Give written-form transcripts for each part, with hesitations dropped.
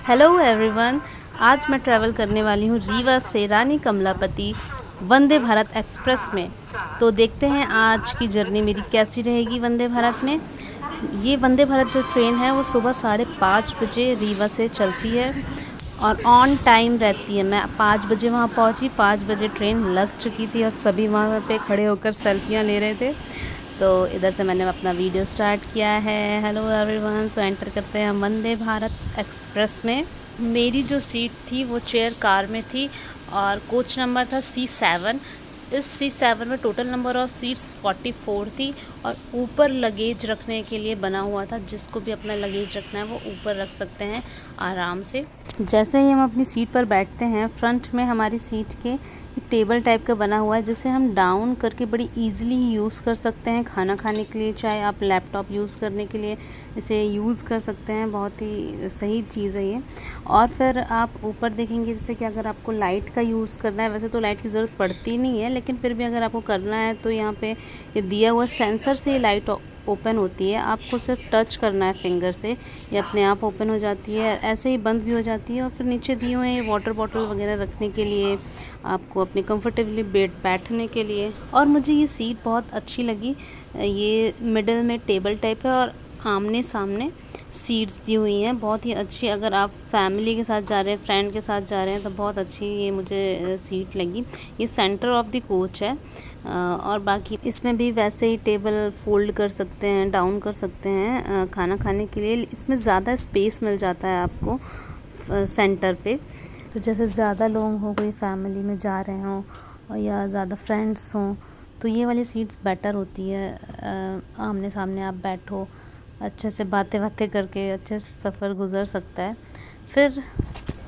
Hello everyone. आज मैं travel करने वाली हूँ रीवा से रानी कमलापति वंदे भारत एक्सप्रेस में। तो देखते हैं आज की जर्नी मेरी कैसी रहेगी वंदे भारत में। ये वंदे भारत जो ट्रेन है वो सुबह 5:30 बजे रीवा से चलती है और ऑन टाइम रहती है। मैं 5 बजे वहाँ पहुँची, 5 बजे ट्रेन लग चुकी थी और सभी वहाँ पे खड़े होकर सेल्फियाँ ले रहे थे। तो इधर से मैंने अपना वीडियो स्टार्ट किया है। Hello everyone. सो एंटर करते हैं हम वंदे भारत एक्सप्रेस में। मेरी जो सीट थी वो चेयर कार में थी और कोच नंबर था C7। इस C7 में टोटल नंबर ऑफ़ सीट्स 44 थी और ऊपर लगेज रखने के लिए बना हुआ था। जिसको भी अपना लगेज रखना है वो ऊपर रख सकते हैं आराम से। जैसे ही हम अपनी सीट पर बैठते हैं, फ्रंट में हमारी सीट के टेबल टाइप का बना हुआ है जिसे हम डाउन करके बड़ी इजीली यूज़ कर सकते हैं खाना खाने के लिए, चाहे आप लैपटॉप यूज़ करने के लिए इसे यूज़ कर सकते हैं। बहुत ही सही चीज़ है ये। और फिर आप ऊपर देखेंगे जैसे कि अगर आपको लाइट का यूज़ करना है, वैसे तो लाइट की ज़रूरत पड़ती नहीं है, लेकिन फिर भी अगर आपको करना है तो यहाँ पे ये दिया हुआ सेंसर से ये लाइट ओपन होती है। आपको सिर्फ टच करना है फिंगर से, ये अपने आप ओपन हो जाती है, ऐसे ही बंद भी हो जाती है। और फिर नीचे दिए हुए हैं वाटर बॉटल वगैरह रखने के लिए, आपको अपने कंफर्टेबली बैठने के लिए। और मुझे ये सीट बहुत अच्छी लगी। ये मिडल में टेबल टाइप है और आमने सामने सीट्स दी हुई हैं, बहुत ही अच्छी। अगर आप फैमिली के साथ जा रहे हैं, फ्रेंड के साथ जा रहे हैं तो बहुत अच्छी ये मुझे सीट लगी। ये सेंटर ऑफ द कोच है और बाकी इसमें भी वैसे ही टेबल फोल्ड कर सकते हैं, डाउन कर सकते हैं खाना खाने के लिए। इसमें ज़्यादा स्पेस मिल जाता है आपको सेंटर पे। तो जैसे ज़्यादा लोग हो, कोई फैमिली में जा रहे हों और या ज़्यादा फ्रेंड्स हों तो ये वाली सीट्स बेटर होती है। आमने सामने आप बैठो, अच्छे से बातें करके अच्छे से सफ़र गुज़र सकता है। फिर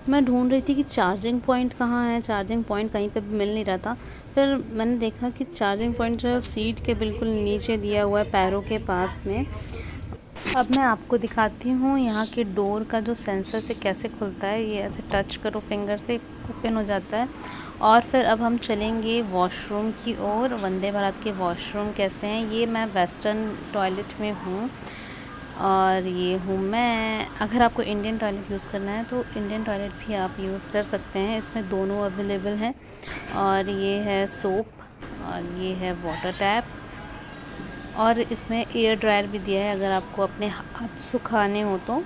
मैं ढूंढ रही थी कि चार्जिंग पॉइंट कहाँ है। चार्जिंग पॉइंट कहीं पे भी मिल नहीं रहा था। फिर मैंने देखा कि चार्जिंग पॉइंट जो है सीट के बिल्कुल नीचे दिया हुआ है, पैरों के पास में। अब मैं आपको दिखाती हूँ यहाँ के डोर का जो सेंसर से कैसे खुलता है। ये ऐसे टच करो फिंगर से, ओपन हो जाता है। और फिर अब हम चलेंगे वॉशरूम की ओर। वंदे भारत के वॉशरूम कैसे हैं, ये मैं वेस्टर्न टॉयलेट में हूँ और ये हूँ मैं। अगर आपको इंडियन टॉयलेट यूज़ करना है तो इंडियन टॉयलेट भी आप यूज़ कर सकते हैं, इसमें दोनों अवेलेबल हैं। और ये है सोप और ये है वाटर टैप और इसमें एयर ड्रायर भी दिया है अगर आपको अपने हाथ सुखाने हो तो।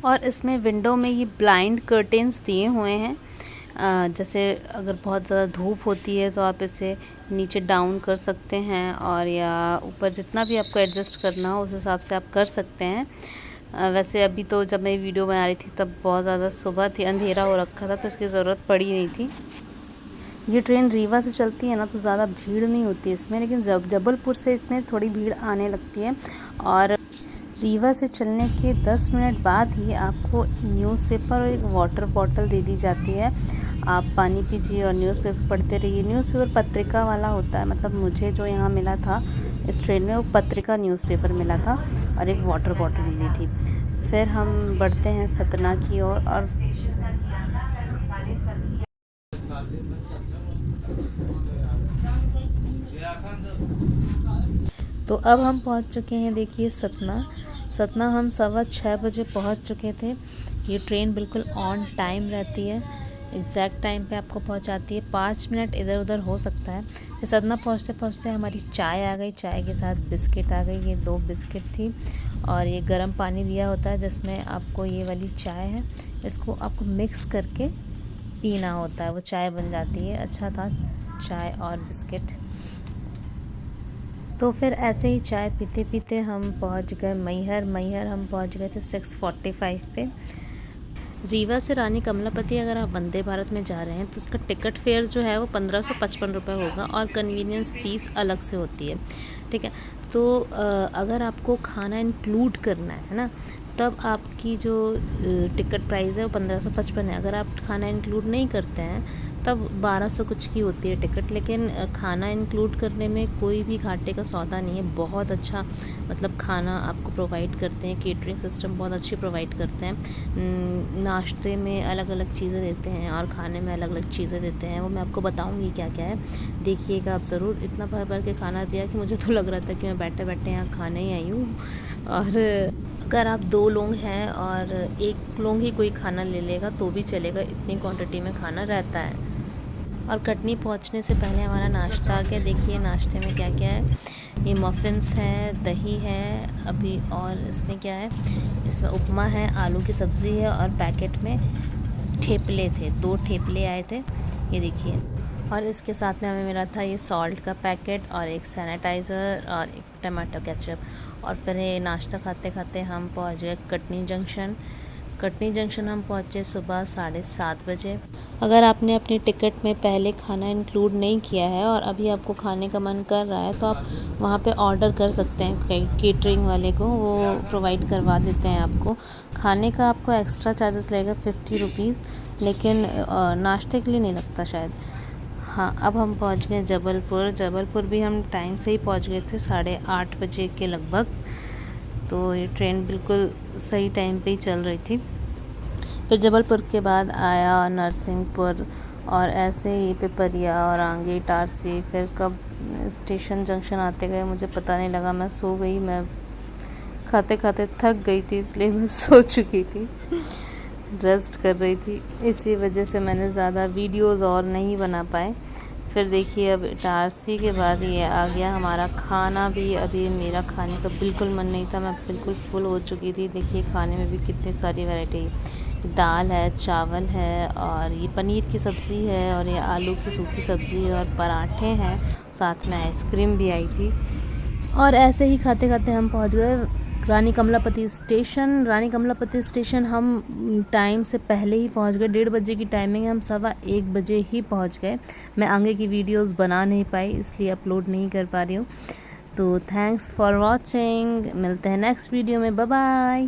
और इसमें विंडो में ये ब्लाइंड कर्टेन्स दिए हुए हैं। जैसे अगर बहुत ज़्यादा धूप होती है तो आप इसे नीचे डाउन कर सकते हैं और या ऊपर जितना भी आपको एडजस्ट करना हो उस हिसाब से आप कर सकते हैं। वैसे अभी तो जब मैं वीडियो बना रही थी तब बहुत ज़्यादा सुबह थी, अंधेरा हो रखा था तो इसकी ज़रूरत पड़ी नहीं थी। ये ट्रेन रीवा से चलती है ना तो ज़्यादा भीड़ नहीं होती इसमें, लेकिन जबलपुर से इसमें थोड़ी भीड़ आने लगती है। और रीवा से चलने के 10 मिनट बाद ही आपको न्यूज़पेपर और एक वाटर बॉटल दे दी जाती है। आप पानी पीजिए और न्यूज़पेपर पढ़ते रहिए। न्यूज़पेपर पत्रिका वाला होता है, मतलब मुझे जो यहाँ मिला था इस ट्रेन में वो पत्रिका न्यूज़पेपर मिला था और एक वाटर बॉटल मिली थी। फिर हम बढ़ते हैं सतना की ओर और तो अब हम पहुंच चुके हैं। देखिए सतना हम 6:15 बजे पहुंच चुके थे। ये ट्रेन बिल्कुल ऑन टाइम रहती है, एग्जैक्ट टाइम पे आपको पहुंचाती है। 5 मिनट इधर उधर हो सकता है। फिर सतना पहुंचते पहुंचते हमारी चाय आ गई, चाय के साथ बिस्किट आ गई। ये 2 बिस्किट थी और ये गर्म पानी दिया होता है जिसमें आपको ये वाली चाय है, इसको आपको मिक्स करके पीना होता है, वो चाय बन जाती है। अच्छा था चाय और बिस्किट। तो फिर ऐसे ही चाय पीते पीते हम पहुंच गए मैहर हम पहुंच गए थे 6:45 पे। रीवा से रानी कमलापति अगर आप वंदे भारत में जा रहे हैं तो उसका टिकट फेयर जो है वो 1555 रुपये होगा और कन्वीनियंस फ़ीस अलग से होती है, ठीक है। तो अगर आपको खाना इंक्लूड करना है ना, तब आपकी जो टिकट प्राइस है वो 1555 है। अगर आप खाना इंक्लूड नहीं करते हैं तब 1200 कुछ की होती है टिकट। लेकिन खाना इंक्लूड करने में कोई भी घाटे का सौदा नहीं है। बहुत अच्छा मतलब खाना आपको प्रोवाइड करते हैं, केटरिंग सिस्टम बहुत अच्छी प्रोवाइड करते हैं। नाश्ते में अलग अलग चीज़ें देते हैं और खाने में अलग अलग चीज़ें देते हैं, वो मैं आपको बताऊंगी क्या क्या है, देखिएगा आप ज़रूर। इतना भर भर के खाना दिया कि मुझे तो लग रहा था कि मैं बैठे बैठे यहाँ खाने ही आई हूँ। और अगर आप 2 लोग हैं और 1 लोग ही कोई खाना ले लेगा तो भी चलेगा, इतनी क्वांटिटी में खाना रहता है। और कटनी पहुंचने से पहले हमारा नाश्ता आ गया। देखिए नाश्ते में क्या क्या है। ये मफ़िन्स है, दही है अभी, और इसमें क्या है, इसमें उपमा है, आलू की सब्ज़ी है, और पैकेट में ठेपले थे, 2 ठेपले आए थे, ये देखिए। और इसके साथ में हमें मिला था ये सॉल्ट का पैकेट और एक सैनिटाइज़र और एक टमाटो केचप। और फिर ये नाश्ता खाते खाते हम पहुंच गए कटनी जंक्शन। कटनी जंक्शन हम पहुंचे सुबह 7:30 बजे। अगर आपने अपनी टिकट में पहले खाना इंक्लूड नहीं किया है और अभी आपको खाने का मन कर रहा है तो आप वहाँ पे ऑर्डर कर सकते हैं, केटरिंग वाले को वो प्रोवाइड करवा देते हैं आपको। खाने का आपको एक्स्ट्रा चार्जेस लगेगा 50 रुपीज़, लेकिन नाश्ते के लिए नहीं लगता शायद। हाँ, अब हम पहुँच गए जबलपुर। जबलपुर भी हम टाइम से ही पहुँच गए थे, 8:30 बजे के लगभग। तो ये ट्रेन बिल्कुल सही टाइम पे ही चल रही थी। फिर जबलपुर के बाद आया नरसिंहपुर, और ऐसे ही पिपरिया और आगे इटारसी। फिर कब स्टेशन जंक्शन आते गए मुझे पता नहीं लगा, मैं सो गई। मैं खाते खाते थक गई थी, इसलिए मैं सो चुकी थी, रेस्ट कर रही थी। इसी वजह से मैंने ज़्यादा वीडियोस और नहीं बना पाए। फिर देखिए अब इटारसी के बाद ये आ गया हमारा खाना भी। अभी मेरा खाने का बिल्कुल मन नहीं था, मैं बिल्कुल फुल हो चुकी थी। देखिए खाने में भी कितनी सारी वैरायटी, दाल है, चावल है, और ये पनीर की सब्ज़ी है, और ये आलू की सूखी सब्ज़ी है, और पराठे हैं, साथ में आइसक्रीम भी आई थी। और ऐसे ही खाते खाते हम पहुंच गए रानी कमलापति स्टेशन। रानी कमलापति स्टेशन हम टाइम से पहले ही पहुंच गए, 1:30 बजे की टाइमिंग है, हम 1:15 बजे ही पहुंच गए। मैं आगे की वीडियोस बना नहीं पाई, इसलिए अपलोड नहीं कर पा रही हूँ। तो थैंक्स फॉर वॉचिंग, मिलते हैं नेक्स्ट वीडियो में, बाय बाय।